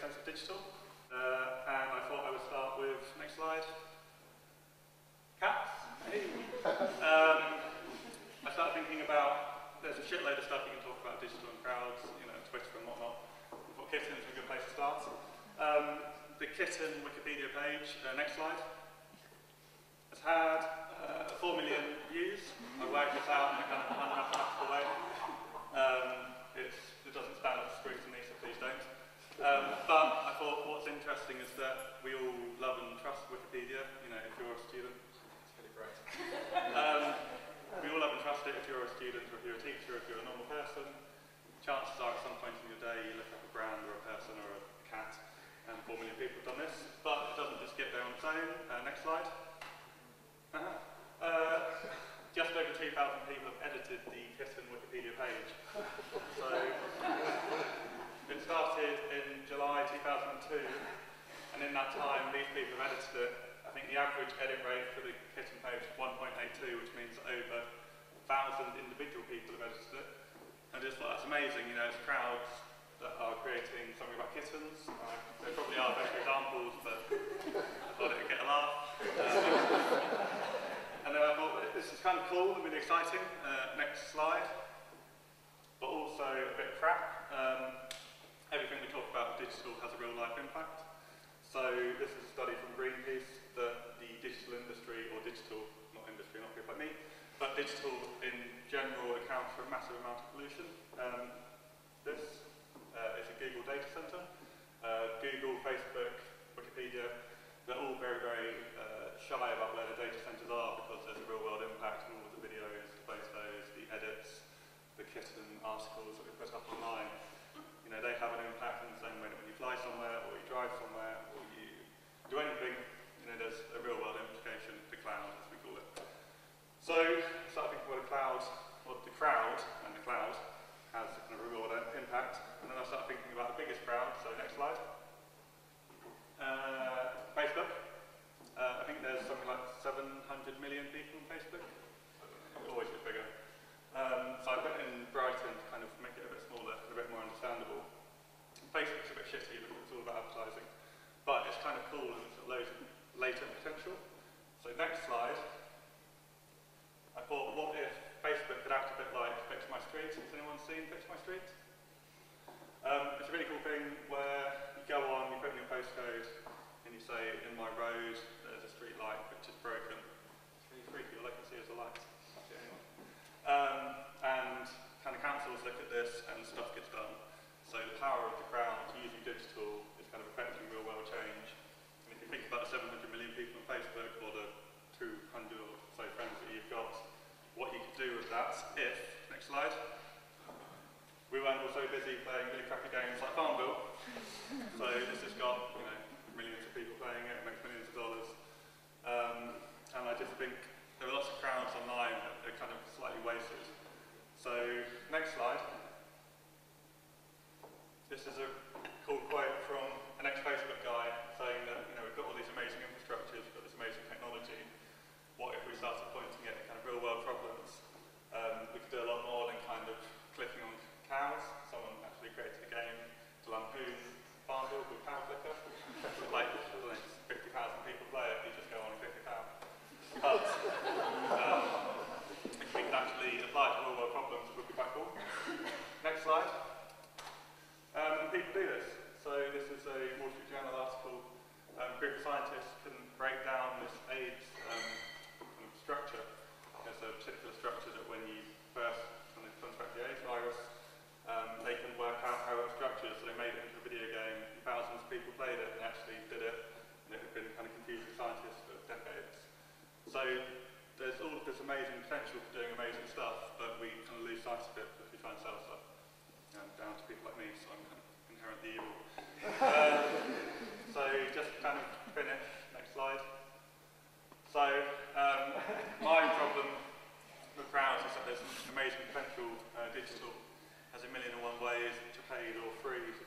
sense of digital. And I thought I would start with, next slide, cats. I started thinking about, there's a shitload of stuff you can talk about digital and crowds, you know, Twitter and whatnot. I thought kittens were a good place to start. The kitten Wikipedia page, next slide, has had 4 million views. I worked this out in a kind of mathematical way. It doesn't stand up to scrutiny, so please don't. But I thought what's interesting is that we all love and trust Wikipedia. You know, if you're a student, it's really great. We all love and trust it if you're a student, or if you're a teacher, or if you're a normal person. Chances are at some point in your day you look up a brand or a person or a cat, and 4 million people have done this. But it doesn't just get there on its own. Next slide. Just over 2,000 people have edited the kitten Wikipedia page. So it started in July 2002, and in that time these people have edited it. I think the average edit rate for the kitten page is 1.82, which means over 1,000 individual people have edited it. And I just thought that's amazing, you know, it's crowds that are creating something about kittens. There probably are better examples, but I thought it would get a laugh. And then I thought, this is kind of cool and really exciting. Next slide. But also a bit crap. Everything we talk about digital has a real life impact. So this is a study from Greenpeace that the digital industry, or digital, not industry, not people like me, but digital in general accounts for a massive amount of pollution. This is a Google data center. Google, Facebook, Wikipedia, they're all very, very shy about where their data centers are because there's a real world impact on all of the videos, the photos, the edits, the kitten articles that we put up online. You know, they have an impact in the same way that when you fly somewhere, or you drive somewhere, or you do anything, you know, there's a real world implication, the cloud, as we call it. So, I started thinking about the cloud, or the crowd, and the cloud has a kind of real world impact. And then I started thinking about the biggest crowd, so next slide. Facebook. I think there's something like 700 million people on Facebook. It always gets bigger. So I put in Brighton to kind of make it a bit smaller, a bit more understandable. Facebook's a bit shitty because it's all about advertising. But it's kind of cool and it's got loads of latent potential. So next slide. I thought, what if Facebook could act a bit like Fix My Street? Has anyone seen Fix My Street? It's a really cool thing where you go on, you put in your postcode, and you say, in my road, there's a street light which is broken. It's really freaky, all I can see is a light. That's it anyway. And kind of councils look at this and stuff gets done. So the power of the crowd using digital is kind of affecting real world change. And if you think about the 700 million people on Facebook, or the 200 or so friends that you've got, what you could do with that if, next slide, we weren't all so busy playing really crappy games like Farmville. So this has got, you know, millions of people playing it, makes millions of dollars. And I just think there are lots of crowds online that are kind of slightly wasted. So, next slide. This is a cool quote from an ex-Facebook guy saying that, you know, we've got all these amazing infrastructures, we've got this amazing technology. What if we started pointing at kind of real-world problems? We could do a lot more than kind of clicking on cows. Someone actually created a game to lampoon Farmville called Cow Clicker. Like, 50,000 people play it, you just go on and click a cow. But if we could actually apply it to real world problems, it would be quite cool. Next slide. People do this. So this is a Wall Street Journal article. A group of scientists can break down this AIDS kind of structure. There's a particular structure that when you first kind of contract the AIDS virus, they can work out how it was structured. So they made it into a video game, and thousands of people played it and actually did it. And it had been kind of confusing scientists for decades. So there's all of this amazing potential for doing amazing stuff, but we kind of lose sight of it if we try and sell stuff. Down to people like me, so I'm kind of inherently evil. So just kind of finish, next slide. So my problem with crowds is that there's amazing potential. Digital has a million and one ways which are paid or free to